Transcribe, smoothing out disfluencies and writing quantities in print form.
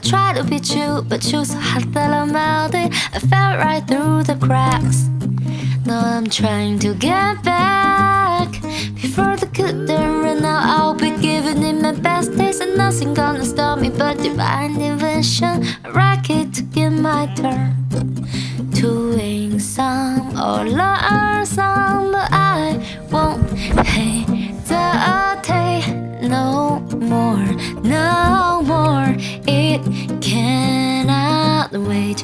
try to be true, but you so hot that I melted. I fell right through the cracks. Now I'm trying to get back. Before the good run out, I'll be giving it my best taste, and nothing gonna stop me but divine invention. A racket to get my turn, to win some or learn some, but I won't hesitate no more, no more. It cannot wait.